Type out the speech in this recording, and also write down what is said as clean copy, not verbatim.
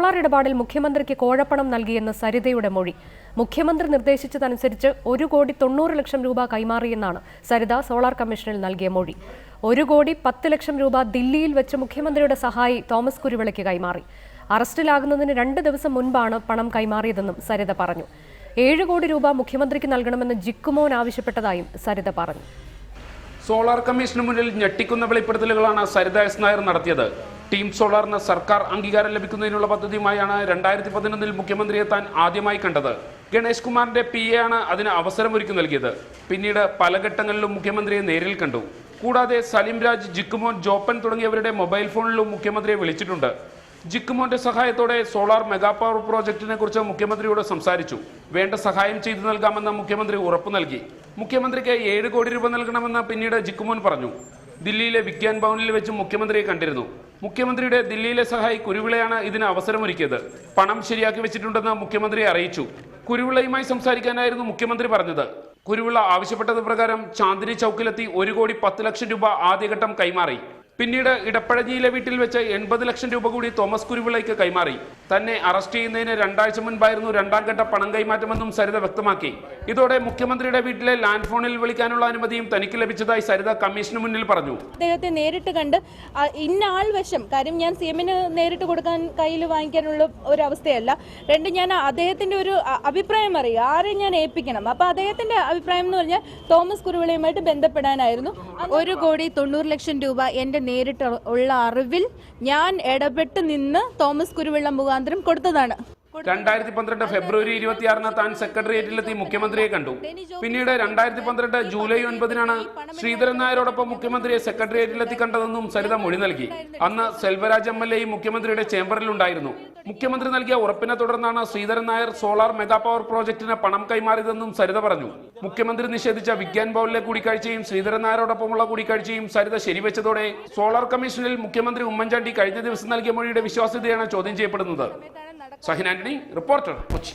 Solar ഇടപാടിൽ മുഖ്യമന്ത്രിക്ക് കോഴപ്പണം നൽകിയെന്ന് സരിതയുടെ മൊഴി. മുഖ്യമന്ത്രി നിർദ്ദേശിച്ചതനുസരിച്ച് 1,90,00,000 രൂപ കൈമാറിയെന്നാണ് സരിത സോളാർ കമ്മീഷനിൽ നൽകിയ മൊഴി. 1,10,00,000 രൂപ ദില്ലിയിൽ വെച്ച് മുഖ്യമന്ത്രിയുടെ സഹായി തോമസ് കുരുവിളയ്ക്ക് കൈമാറി. അറസ്റ്റിലാകുന്നതിന് 2 ദിവസം മുൻപാണ് പണം കൈമാറിയതെന്നും സരിത പറഞ്ഞു. 7 കോടി രൂപ മുഖ്യമന്ത്രിക്ക് നൽകണമെന്ന് ജിക്കുമോൻ ആവശ്യപ്പെട്ടതായും സരിത പറഞ്ഞു. സോളാർ കമ്മീഷന് മുന്നിൽ ഞെട്ടിക്കുന്ന വെളിപ്പെടുത്തലുകളാണ് സരിത എസ് നായർ നടത്തിയത്. ടീം സോളാറിന് സർക്കാർ അംഗീകാരം ലഭിക്കുന്നതിനുള്ള പദ്ധതിയുമായാണ് 2011 മുഖ്യമന്ത്രിയെ താൻ ആദ്യമായി കണ്ടത്. ഗണേഷ് കുമാറിന്റെ PA ആണ് അതിന് അവസരമൊരുക്കി നൽകിയത്. പിന്നീട് പല ഘട്ടങ്ങളിലും മുഖ്യമന്ത്രിയെ നേരിൽ കണ്ടു. കൂടാതെ സലിം രാജ്, ജിക്കുമോൻ, ജോപ്പൻ തുടങ്ങിയവരുടെ മൊബൈൽ ഫോണിലും മുഖ്യമന്ത്രിയെ വിളിച്ചിട്ടുണ്ട്. ജിക്കുമോന്റെ സഹായത്തോടെ സോളാർ മെഗാ പവർ പ്രോജക്റ്റിനെ കുറിച്ച് മുഖ്യമന്ത്രിയോട് സംസാരിച്ചു. വേണ്ട സഹായം ചെയ്തു നൽകാമെന്ന് മുഖ്യമന്ത്രി ഉറപ്പു നൽകി. മുഖ്യമന്ത്രിക്ക് 7 കോടി രൂപ നൽകണമെന്ന് പിന്നീട് ജിക്കുമോൻ പറഞ്ഞു. ദില്ലിയിലെ വിഗ്യാൻ ഭവനിൽ വെച്ച് മുഖ്യമന്ത്രിയെ കണ്ടിരുന്നു. മുഖ്യമന്ത്രിയുടെ ദില്ലിയിലെ സഹായി കുരുവിളയാണ് ഇതിന് അവസരമൊരുക്കിയത്. പണം ശരിയാക്കി വെച്ചിട്ടുണ്ടെന്ന് മുഖ്യമന്ത്രി അറിയിച്ചു. കുരുവിളയുമായി സംസാരിക്കാനായിരുന്നു മുഖ്യമന്ത്രി പറഞ്ഞത്. കുരുവിള ആവശ്യപ്പെട്ടത് പ്രകാരം ചാന്ദിനി ചൌക്കിലെത്തി 1,10,00,000 രൂപ ആദ്യഘട്ടം കൈമാറി. പിന്നീട് ഇടപ്പഴഞ്ഞിയിലെ വീട്ടിൽ വെച്ച് 80,00,000 രൂപ കൂടി തോമസ് കുരുവിളയ്ക്ക് കൈമാറി. തന്നെ അറസ്റ്റ് ചെയ്യുന്നതിന് 2 ആഴ്ച മുൻപായിരുന്നു 2ാം ഘട്ട പണം കൈമാറ്റമെന്നും സരിത വ്യക്തമാക്കി. ഇതോടെ മുഖ്യമന്ത്രിയുടെ വീട്ടിലെ ലാൻഡ് ഫോണിൽ വിളിക്കാനുള്ള അനുമതിയും തനിക്ക് ലഭിച്ചതായി സരിത കമ്മീഷന് മുന്നിൽ പറഞ്ഞു. അദ്ദേഹത്തെ നേരിട്ട് കണ്ട് ഇന്ന ആൾ വശം, കാര്യം ഞാൻ CM-ന് നേരിട്ട് കൊടുക്കാൻ കയ്യിൽ വാങ്ങിക്കാനുള്ള ഒരു അവസ്ഥയല്ല. 2, ഞാൻ അദ്ദേഹത്തിന്റെ ഒരു അഭിപ്രായം അറിയുക, ആരെ ഞാൻ ഏൽപ്പിക്കണം. അപ്പൊ അദ്ദേഹത്തിന്റെ അഭിപ്രായം എന്ന് പറഞ്ഞാൽ തോമസ് കുരുവിളയുമായിട്ട് ബന്ധപ്പെടാനായിരുന്നു. 1,90,00,000 രൂപ എന്റെ നേരിട്ട് ഉള്ള അറിവിൽ ഞാൻ ഇടപെട്ട് നിന്ന് തോമസ് കുരുവിള മുഖാന്തരം കൊടുത്തതാണ്. 2012 ഫെബ്രുവരി 26 താൻ സെക്രട്ടേറിയറ്റിലെത്തി മുഖ്യമന്ത്രിയെ കണ്ടു. പിന്നീട് 2012 ജൂലൈ 9 ശ്രീധരൻ നായരോടൊപ്പം മുഖ്യമന്ത്രിയെ സെക്രട്ടേറിയറ്റിലെത്തി കണ്ടതെന്നും സരിത മൊഴി നൽകി. അന്ന് സെൽവരാജ് MLA മുഖ്യമന്ത്രിയുടെ ചേംബറിലുണ്ടായിരുന്നു. മുഖ്യമന്ത്രി നൽകിയ ഉറപ്പിനെ തുടർന്നാണ് Sreedharan Nair solar mega power പ്രോജക്റ്റിന് പണം കൈമാറിയതെന്നും സരിത പറഞ്ഞു. മുഖ്യമന്ത്രി നിഷേധിച്ച വിഗ്യാൻ ഭവനിലെ കൂടിക്കാഴ്ചയും ശ്രീധരൻ നായരോടൊപ്പമുള്ള കൂടിക്കാഴ്ചയും സരിത ശരിവെച്ചതോടെ സോളാർ കമ്മീഷനിൽ മുഖ്യമന്ത്രി ഉമ്മൻചാണ്ടി കഴിഞ്ഞ ദിവസം നൽകിയ മൊഴിയുടെ വിശ്വാസ്യതയാണ് ചോദ്യം ചെയ്യപ്പെടുന്നത്. ഷഹീൻ ആന്റണി, റിപ്പോർട്ടർ, കൊച്ചി.